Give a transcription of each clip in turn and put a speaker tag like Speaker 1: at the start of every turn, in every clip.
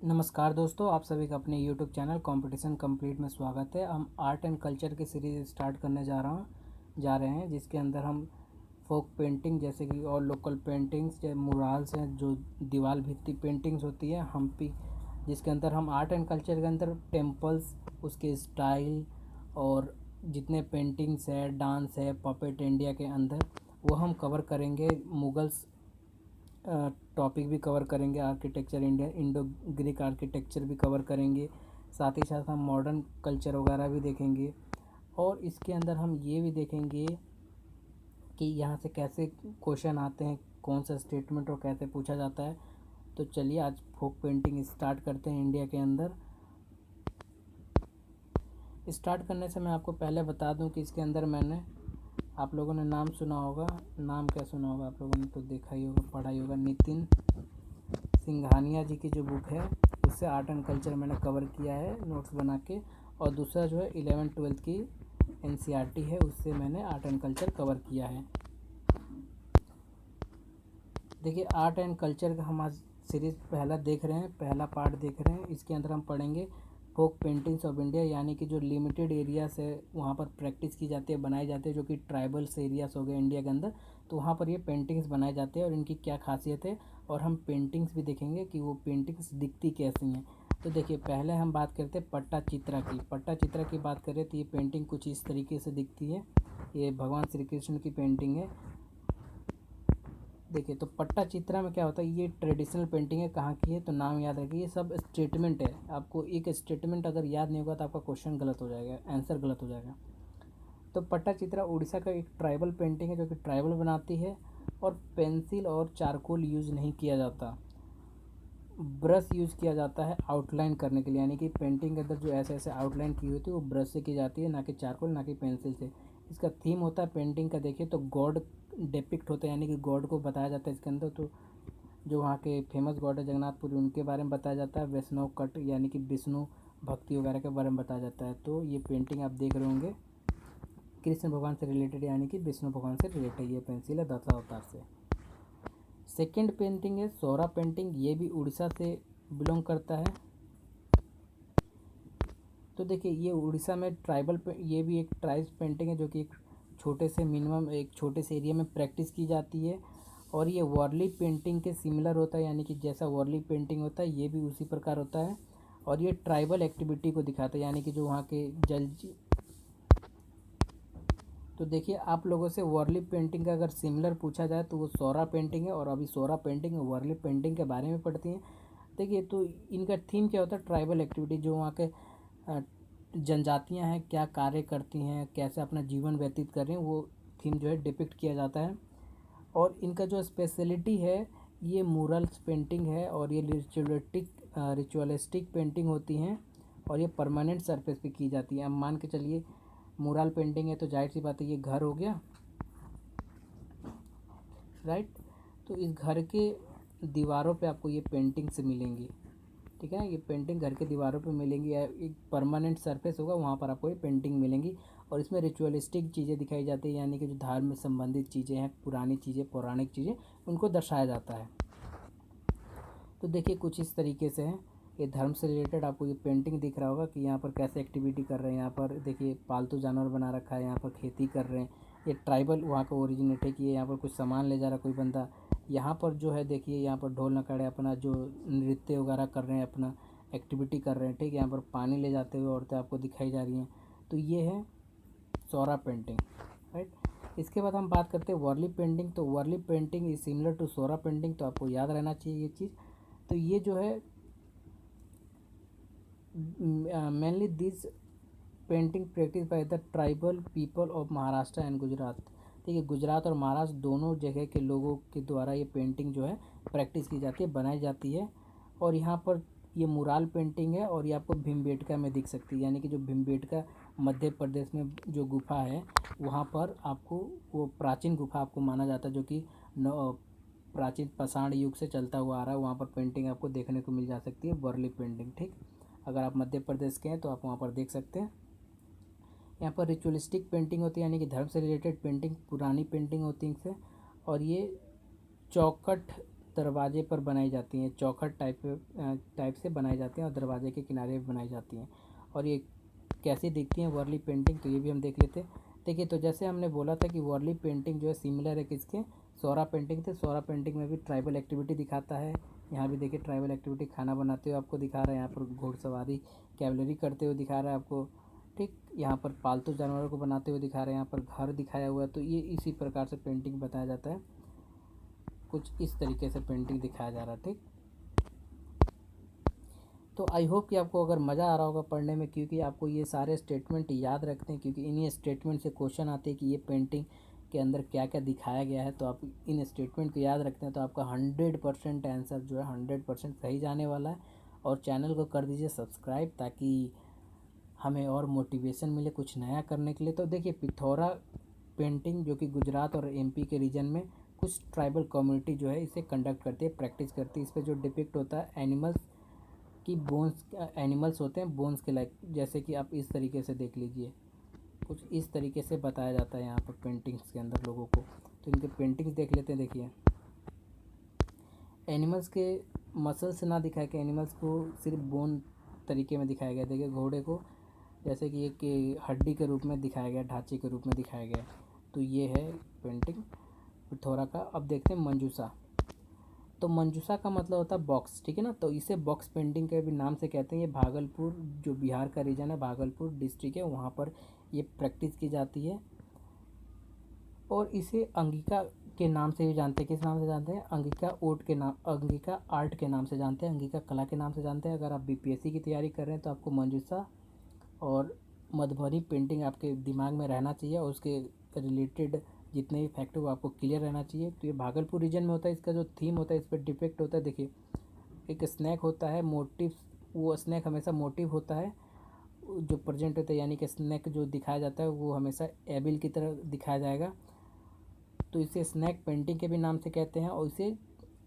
Speaker 1: नमस्कार दोस्तों, आप सभी का अपने यूट्यूब चैनल कंपटीशन कंप्लीट में स्वागत है। हम आर्ट एंड कल्चर की सीरीज़ स्टार्ट करने जा रहे हैं जिसके अंदर हम फोक पेंटिंग जैसे कि और लोकल पेंटिंग्स या मुराल्स हैं जो दीवार भित्ति पेंटिंग्स होती है हम्पी, जिसके अंदर हम आर्ट एंड कल्चर के अंदर टेम्पल्स, उसके स्टाइल और जितने पेंटिंग्स है, डांस है, पपेट इंडिया के अंदर वो हम कवर करेंगे। मुगल्स टॉपिक भी कवर करेंगे, architecture India Indo Greek architecture भी कवर करेंगे, साथ ही साथ हम मॉडर्न कल्चर वगैरह भी देखेंगे। और इसके अंदर हम ये भी देखेंगे कि यहाँ से कैसे क्वेश्चन आते हैं, कौन सा स्टेटमेंट और कैसे पूछा जाता है। तो चलिए आज फोक पेंटिंग स्टार्ट करते हैं। इंडिया के अंदर स्टार्ट करने से मैं आपको पहले बता दूं कि इसके अंदर मैंने, आप लोगों ने नाम सुना होगा, नाम क्या सुना होगा, आप लोगों ने तो देखा ही होगा, पढ़ा ही होगा, नितिन सिंघानिया जी की जो बुक है उससे आर्ट एंड कल्चर मैंने कवर किया है नोट्स बना के। और दूसरा जो है 11th-12th की एनसीईआरटी है, उससे मैंने आर्ट एंड कल्चर कवर किया है। देखिए आर्ट एंड कल्चर का हम आज सीरीज़ पहला देख रहे हैं, पहला पार्ट देख रहे हैं। इसके अंदर हम पढ़ेंगे फोक पेंटिंग्स ऑफ इंडिया, यानी कि जो लिमिटेड एरियाज़ है वहाँ पर प्रैक्टिस की जाती है, बनाई जाती है, जो कि ट्राइबल्स एरियाज़ हो गए इंडिया के अंदर, तो वहाँ पर ये पेंटिंग्स बनाए जाते हैं और इनकी क्या खासियत है। और हम पेंटिंग्स भी देखेंगे कि वो पेंटिंग्स दिखती कैसी हैं। तो देखिए पहले हम बात करते हैं पट्टा चित्रा की। पट्टा चित्रा की बात करें तो ये पेंटिंग कुछ इस तरीके से दिखती है। ये भगवान श्री कृष्ण की पेंटिंग है। देखिए तो पट्टा चित्रा में क्या होता है, ये ट्रेडिशनल पेंटिंग है, कहाँ की है तो नाम याद रखिए। ये सब स्टेटमेंट है, आपको एक स्टेटमेंट अगर याद नहीं होगा तो आपका क्वेश्चन गलत हो जाएगा, आंसर गलत हो जाएगा। तो पट्टा चित्रा उड़ीसा का एक ट्राइबल पेंटिंग है जो कि ट्राइबल बनाती है और पेंसिल और चारकोल यूज़ नहीं किया जाता, ब्रश यूज़ किया जाता है आउटलाइन करने के लिए। यानी कि पेंटिंग के अंदर जो ऐसे ऐसे आउटलाइन की होती है वो ब्रश से की जाती है, ना कि चारकोल, ना कि पेंसिल से। इसका थीम होता है पेंटिंग का, देखिए तो गॉड डिपिक्ट होते हैं, यानी कि गॉड को बताया जाता है इसके अंदर। तो जो वहाँ के फेमस गॉड है जगन्नाथपुरी, उनके बारे में बताया जाता है। वैष्णव कट यानी कि विष्णु भक्ति वगैरह के बारे में बताया जाता है। तो ये पेंटिंग आप देख रहे होंगे कृष्ण भगवान से रिलेटेड, यानी कि विष्णु भगवान से रिलेटेड ये पेंसिल है दशावतार से। सेकंड पेंटिंग है सौरा पेंटिंग, ये भी उड़ीसा से बिलोंग करता है। तो देखिए ये उड़ीसा में ये भी एक ट्राइब्स पेंटिंग है जो कि एक छोटे से मिनिमम एक छोटे से एरिया में प्रैक्टिस की जाती है। और ये वर्ली पेंटिंग के सिमिलर होता है, यानी कि जैसा वर्ली पेंटिंग होता है ये भी उसी प्रकार होता है। और ये ट्राइबल एक्टिविटी को दिखाता है, यानी कि जो वहाँ के जल। तो देखिए आप लोगों से वर्ली पेंटिंग का अगर सिमिलर पूछा जाए तो वो सौरा पेंटिंग है, और अभी सौरा पेंटिंग और वर्ली पेंटिंग के बारे में पढ़ती हैं। देखिए तो इनका थीम क्या होता है, ट्राइबल एक्टिविटी, जो वहाँ के जनजातियाँ हैं क्या कार्य करती हैं, कैसे अपना जीवन व्यतीत कर रही हैं, वो थीम जो है डिपिक्ट किया जाता है। और इनका जो स्पेशलिटी है ये मूरल्स पेंटिंग है, और ये रिचुअलिस्टिक पेंटिंग होती हैं, और ये परमानेंट सरफेस पे की जाती है। अब मान के चलिए मूरल पेंटिंग है तो जाहिर सी बात है ये घर हो गया, राइट। तो इस घर के दीवारों पे आपको ये पेंटिंग से मिलेंगी, ठीक है ना। ये पेंटिंग घर के दीवारों पे मिलेंगी, या एक परमानेंट सरफेस होगा वहाँ पर आपको ये पेंटिंग मिलेंगी। और इसमें रिचुअलिस्टिक चीज़ें दिखाई जाती है, यानी कि जो धर्म से संबंधित चीज़ें हैं, पुरानी चीज़ें, पौराणिक चीज़ें, उनको दर्शाया जाता है। तो देखिए कुछ इस तरीके से है, ये धर्म से रिलेटेड आपको ये पेंटिंग दिख रहा होगा कि यहाँ पर कैसे एक्टिविटी कर रहे हैं। यहाँ पर देखिए पालतू जानवर बना रखा है, यहाँ पर खेती कर रहे हैं। ये ट्राइबल वहाँ का ओरिजिनेट है कि ये यहाँ पर कुछ सामान ले जा रहा कोई बंदा। यहाँ पर जो है देखिए यहाँ पर ढोल नगाड़े अपना जो नृत्य वगैरह कर रहे हैं, अपना एक्टिविटी कर रहे हैं, ठीक है। यहाँ पर पानी ले जाते हुए औरतें आपको दिखाई जा रही हैं। तो ये है सौरा पेंटिंग, राइट। इसके बाद हम बात करते हैं वर्ली पेंटिंग। तो Warli painting is similar to Saura painting, तो आपको याद रहना चाहिए ये चीज़। तो ये जो है mainly this painting practice by the tribal people of Maharashtra and Gujarat. ठीक है, गुजरात और महाराष्ट्र दोनों जगह के लोगों के द्वारा ये पेंटिंग जो है प्रैक्टिस की जाती है, बनाई जाती है। और यहाँ पर ये मुराल पेंटिंग है, और ये आपको भीमबेटका में दिख सकती है, यानी कि जो भीमबेटका मध्य प्रदेश में जो गुफा है वहाँ पर आपको वो प्राचीन गुफा आपको माना जाता है, जो कि प्राचीन पाषाण युग से चलता हुआ आ रहा है। वहाँ पर पेंटिंग आपको देखने को मिल जा सकती है, वर्ली पेंटिंग, ठीक। अगर आप मध्य प्रदेश के हैं तो आप वहाँ पर देख सकते हैं। यहाँ पर रिचुअलिस्टिक पेंटिंग होती है, यानी कि धर्म से रिलेटेड पेंटिंग, पुरानी पेंटिंग होती है इनसे। और ये चौखट दरवाजे पर बनाई जाती हैं, चौखट टाइप से बनाई जाती हैं और दरवाजे के किनारे बनाई जाती हैं। और ये कैसी दिखती हैं वर्ली पेंटिंग, तो ये भी हम देख लेते हैं। देखिए, तो जैसे हमने बोला था कि वर्ली पेंटिंग जो है सिमिलर है किसके, सौरा पेंटिंग थे। सौरा पेंटिंग में भी ट्राइबल एक्टिविटी दिखाता है। यहाँ भी देखिए ट्राइबल एक्टिविटी, खाना बनाते हुए आपको दिखा रहा है, यहाँ पर घुड़सवारी कैवलरी करते हुए दिखा रहा है आपको, ठीक। यहाँ पर पालतू जानवरों को बनाते हुए दिखा रहे हैं, यहाँ पर घर दिखाया हुआ है। तो ये इसी प्रकार से पेंटिंग बताया जाता है, कुछ इस तरीके से पेंटिंग दिखाया जा रहा है, ठीक। तो आई होप कि आपको अगर मज़ा आ रहा होगा पढ़ने में, क्योंकि आपको ये सारे स्टेटमेंट याद रखते हैं, क्योंकि इन्हीं स्टेटमेंट से क्वेश्चन आते हैं कि ये पेंटिंग के अंदर क्या क्या दिखाया गया है। तो आप इन स्टेटमेंट को याद रखते हैं तो आपका 100% आंसर जो है 100% सही जाने वाला है। और चैनल को कर दीजिए सब्सक्राइब, ताकि हमें और मोटिवेशन मिले कुछ नया करने के लिए। तो देखिए, पिथौरा पेंटिंग जो कि गुजरात और एमपी के रीजन में कुछ ट्राइबल कम्युनिटी जो है इसे कंडक्ट करती है, प्रैक्टिस करती है। इस पर जो डिपिक्ट होता है एनिमल्स की बोन्स, एनिमल्स होते हैं बोन्स के लाइक, जैसे कि आप इस तरीके से देख लीजिए, कुछ इस तरीके से बताया जाता है यहाँ पर पेंटिंग्स के अंदर लोगों को। तो इनके पेंटिंग्स देख लेते हैं। देखिए, एनिमल्स के मसल्स ना दिखाया कि एनिमल्स को सिर्फ बोन तरीके में दिखाया गया। देखिए, घोड़े को जैसे कि एक हड्डी के रूप में दिखाया गया, ढांचे के रूप में दिखाया गया। तो ये है पेंटिंग पिथौरा का। अब देखते हैं मंजूसा। तो मंजूसा का मतलब होता है बॉक्स, ठीक है ना। तो इसे बॉक्स पेंटिंग के भी नाम से कहते हैं। ये भागलपुर जो बिहार का रीजन है, भागलपुर डिस्ट्रिक्ट है, वहाँ पर ये प्रैक्टिस की जाती है। और इसे अंगिका के नाम से भी जानते हैं। किस नाम से जानते हैं? अंगिका ओट के नाम, अंगिका आर्ट के नाम से जानते हैं, अंगिका कला के नाम से जानते हैं। अगर आप बीपीएससी की तैयारी कर रहे हैं तो आपको मंजूसा और मधुबनी पेंटिंग आपके दिमाग में रहना चाहिए, और उसके रिलेटेड जितने भी फैक्ट वो आपको क्लियर रहना चाहिए। तो ये भागलपुर रीजन में होता है। इसका जो थीम होता है, इस पर डिपेक्ट होता है। देखिए, एक स्नैक होता है, मोटिव, वो स्नैक हमेशा मोटिव होता है जो प्रेजेंट होता है, यानी कि स्नैक जो दिखाया जाता है वो हमेशा एबिल की तरह दिखाया जाएगा। तो इसे स्नैक पेंटिंग के भी नाम से कहते हैं। और इसे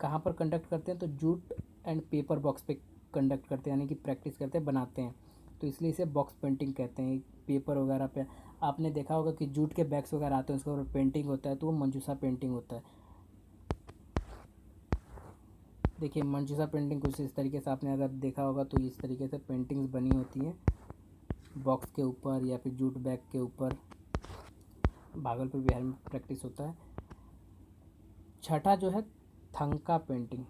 Speaker 1: कहाँ पर कंडक्ट करते हैं? तो जूट एंड पेपर बॉक्स पे कंडक्ट करते हैं, यानी कि प्रैक्टिस करते हैं, बनाते हैं। तो इसलिए इसे बॉक्स पेंटिंग कहते हैं। पेपर वगैरह पे आपने देखा होगा कि जूट के बैग्स वगैरह आते हैं, उसके ऊपर पेंटिंग होता है, तो वो मंजूसा पेंटिंग होता है। देखिए, मंजूसा पेंटिंग कुछ इस तरीके से आपने अगर देखा होगा तो इस तरीके से पेंटिंग्स बनी होती हैं बॉक्स के ऊपर या फिर जूट बैग के ऊपर। भागलपुर बिहार में प्रैक्टिस होता है। छठा जो है थंका पेंटिंग।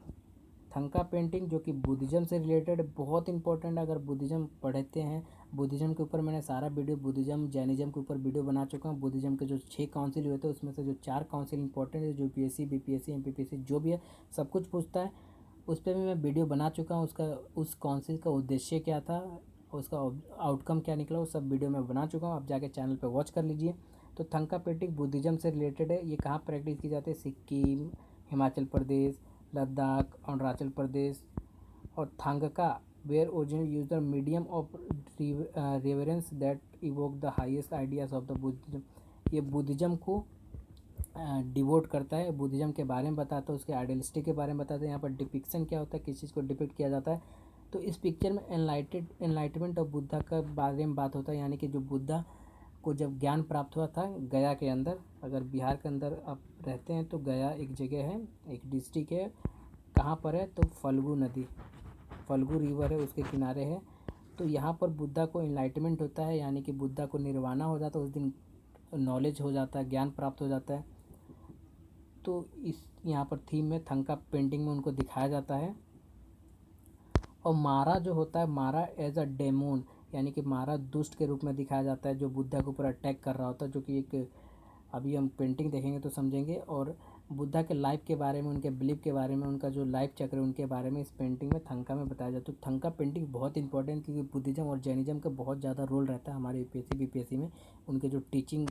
Speaker 1: थंका पेंटिंग जो कि बुद्धिज़्म से रिलेटेड बहुत इंपॉर्टेंट है। अगर बुद्धिज़्म पढ़ते हैं, बुद्धिज़्म के ऊपर मैंने सारा वीडियो, बुद्धिज़्म जैनिज़्म के ऊपर वीडियो बना चुका हूँ। बुद्धिज़्म के जो 6 काउंसिल हुए थे उसमें से जो 4 काउंसिल इंपॉर्टेंट है, जो पीएससी बीपीएससी एमपीपीएससी जो भी है सब कुछ पूछता है, उस पर भी मैं वीडियो बना चुका हूँ। उसका, उस काउंसिल का उद्देश्य क्या था, उसका आउटकम क्या निकला, वो सब वीडियो मैं बना चुका हूँ। आप जाके चैनल पर वॉच कर लीजिए। तो थंका पेंटिंग बुद्धिज़्म से रिलेटेड है। ये कहाँ प्रैक्टिस की जाती है? सिक्किम, हिमाचल प्रदेश, लद्दाख, अरुणाचल प्रदेश। और thangka were original use the medium of reverence that evoke the highest ideas of the Buddhism. ये बुद्धिज्म को डिवोट करता है, बुद्धिज्म के बारे में बताता है, उसके आइडियलिस्टिक के बारे में बताता है। यहाँ पर डिपिक्शन क्या होता है, किस चीज़ को डिपिक्ट किया जाता है। तो इस पिक्चर में एनलाइटमेंट ऑफ बुद्धा का बारे में बात होता है, यानी कि जो बुद्धा को जब ज्ञान प्राप्त हुआ था गया के अंदर। अगर बिहार के अंदर आप रहते हैं तो गया एक जगह है, एक डिस्ट्रिक्ट है। कहाँ पर है? तो फल्गु नदी, फल्गु रिवर है, उसके किनारे है। तो यहाँ पर बुद्धा को इनलाइटमेंट होता है, यानी कि बुद्धा को निर्वाणा हो जाता है उस दिन, नॉलेज हो जाता है, ज्ञान प्राप्त हो जाता है। तो इस यहाँ पर थीम में थंका पेंटिंग में उनको दिखाया जाता है। और मारा जो होता है, मारा एज अ डेमोन, यानी कि मारा दुष्ट के रूप में दिखाया जाता है, जो बुद्धा के ऊपर अटैक कर रहा होता है, जो कि एक, अभी हम पेंटिंग देखेंगे तो समझेंगे। और बुद्धा के लाइफ के बारे में, उनके बिलीफ के बारे में, उनका जो लाइफ चक्र है उनके बारे में इस पेंटिंग में थंका में बताया जाता है। तो थंका पेंटिंग बहुत इंपॉर्टेंट, क्योंकि बुद्धिज़्म और जैनिज़्म का बहुत ज़्यादा रोल रहता है हमारे यूपीएससी बीपीएससी में। उनके जो टीचिंग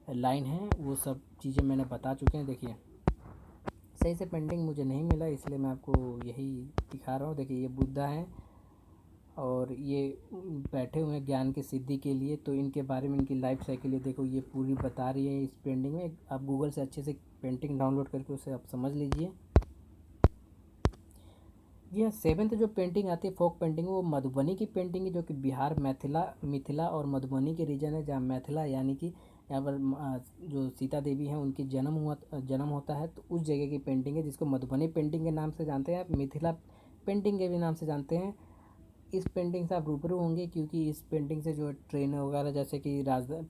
Speaker 1: लाइन है वो सब चीज़ें मैंने बता चुके हैं। देखिए, सही से पेंटिंग मुझे नहीं मिला, इसलिए मैं आपको यही दिखा रहा हूँ। देखिए, ये बुद्धा हैं और ये बैठे हुए हैं ज्ञान की सिद्धि के लिए। तो इनके बारे में, इनकी लाइफ साइकिल ये देखो, ये पूरी बता रही है इस पेंटिंग में। आप गूगल से अच्छे से पेंटिंग डाउनलोड करके उसे आप समझ लीजिए। ये सेवेंथ जो पेंटिंग आती है फोक पेंटिंग, वो मधुबनी की पेंटिंग है, जो कि बिहार, मिथिला और मधुबनी के रीजन है, जहाँ मिथिला यानी कि यहाँ पर जो सीता देवी हैं उनकी जन्म होता है, तो उस जगह की पेंटिंग है जिसको मधुबनी पेंटिंग के नाम से जानते हैं, आप मिथिला पेंटिंग के भी नाम से जानते हैं। इस पेंटिंग से आप रूबरू होंगे क्योंकि इस पेंटिंग से जो ट्रेन वगैरह जैसे कि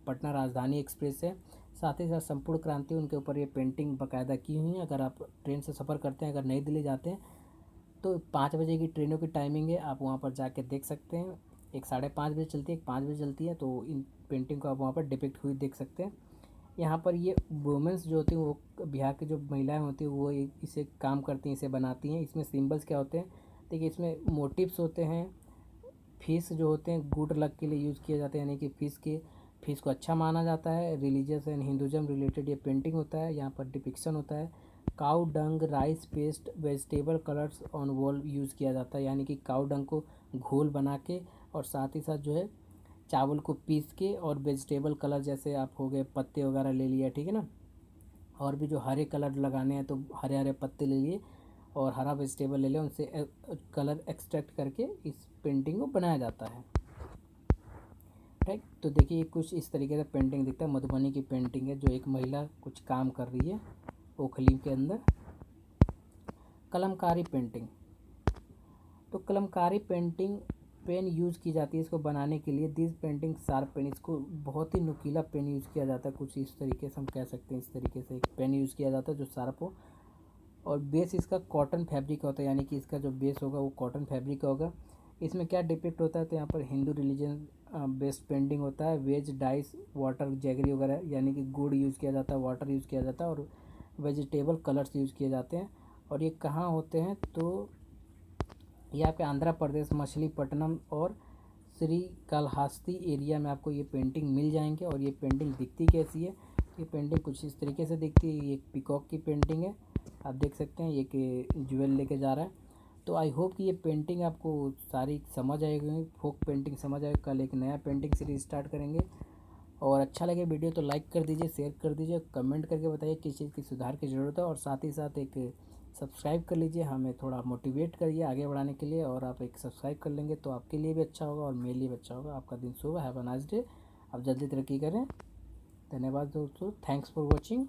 Speaker 1: पटना राजधानी एक्सप्रेस है, साथ ही साथ संपूर्ण क्रांति, उनके ऊपर ये पेंटिंग बाकायदा की हुई है। अगर आप ट्रेन से सफ़र करते हैं, अगर नई दिल्ली जाते हैं, तो 5 बजे की ट्रेनों की टाइमिंग है, आप वहाँ पर जाके देख सकते हैं। एक 5:30 बजे चलती है, एक 5 बजे चलती है, तो इन पेंटिंग को आप वहाँ पर डिपिक्ट हुई देख सकते हैं। यहाँ पर ये वुमेंस जो होती हैं, वो बिहार की जो महिलाएं होती हैं वो इसे काम करती हैं, इसे बनाती हैं। इसमें सिंबल्स क्या होते हैं, देखिए इसमें मोटिव्स होते हैं। फिश जो होते हैं गुड लक के लिए यूज़ किए जाते हैं, यानी कि फिश को अच्छा माना जाता है। रिलीजियस एंड हिंदुज़म रिलेटेड ये पेंटिंग होता है। यहाँ पर डिपिक्शन होता है। Cow dung, rice paste, vegetable colours on wall use किया जाता है, यानी कि काऊ डंग को घोल बना के और साथ ही साथ जो है चावल को पीस के और वेजिटेबल कलर जैसे आप हो गए पत्ते वगैरह ले लिया, ठीक है ना, और भी जो हरे कलर लगाने हैं तो हरे हरे पत्ते ले लिए और हरा वेजिटेबल ले लिया, उनसे कलर एक्सट्रैक्ट करके इस पेंटिंग को बनाया जाता है। ठीक, तो देखिए कुछ इस तरीके से पेंटिंग दिखता है। मधुबनी की पेंटिंग है जो एक महिला कुछ काम कर रही है ओखली के अंदर। कलमकारी पेंटिंग, तो कलमकारी पेंटिंग पेन यूज़ की जाती है इसको बनाने के लिए। दिस पेंटिंग शार्प पेन, इसको बहुत ही नुकीला पेन यूज़ किया जाता है, कुछ इस तरीके से हम कह सकते हैं। इस तरीके से एक पेन यूज़ किया जाता है जो शार्प हो, और बेस इसका कॉटन फैब्रिक होता है, यानी कि इसका जो बेस होगा वो कॉटन फैब्रिक का होगा। इसमें क्या डिपिक्ट होता है, तो यहाँ पर हिंदू रिलीजन बेस्ड पेंटिंग होता है। वेज डाइस, वाटर जैगरी वगैरह, यानी कि गुड़ यूज़ किया जाता है, वाटर यूज़ किया जाता है और वेजिटेबल कलर्स यूज़ किए जाते हैं। और ये कहाँ होते हैं, तो ये आपके आंध्र प्रदेश, मछलीपट्टनम और श्रीकालहस्ती एरिया में आपको ये पेंटिंग मिल जाएंगे। और ये पेंटिंग दिखती कैसी है, ये पेंटिंग कुछ इस तरीके से दिखती है। ये एक पिकॉक की पेंटिंग है, आप देख सकते हैं, ये कि ज्वेल लेके जा रहा है। तो आई होप कि ये पेंटिंग आपको सारी समझ आएगी, फोक पेंटिंग समझ आएगी। कल एक नया पेंटिंग सीरीज स्टार्ट करेंगे, और अच्छा लगे वीडियो तो लाइक कर दीजिए, शेयर कर दीजिए, कमेंट करके बताइए किस चीज़ की सुधार की ज़रूरत है, और साथ ही साथ एक सब्सक्राइब कर लीजिए, हमें थोड़ा मोटिवेट करिए आगे बढ़ाने के लिए। और आप एक सब्सक्राइब कर लेंगे तो आपके लिए भी अच्छा होगा और मेरे लिए भी अच्छा होगा। आपका दिन शुभ, हैव अ नाइस डे, आप जल्दी तरक्की करें। धन्यवाद दोस्तों, थैंक्स फॉर वॉचिंग।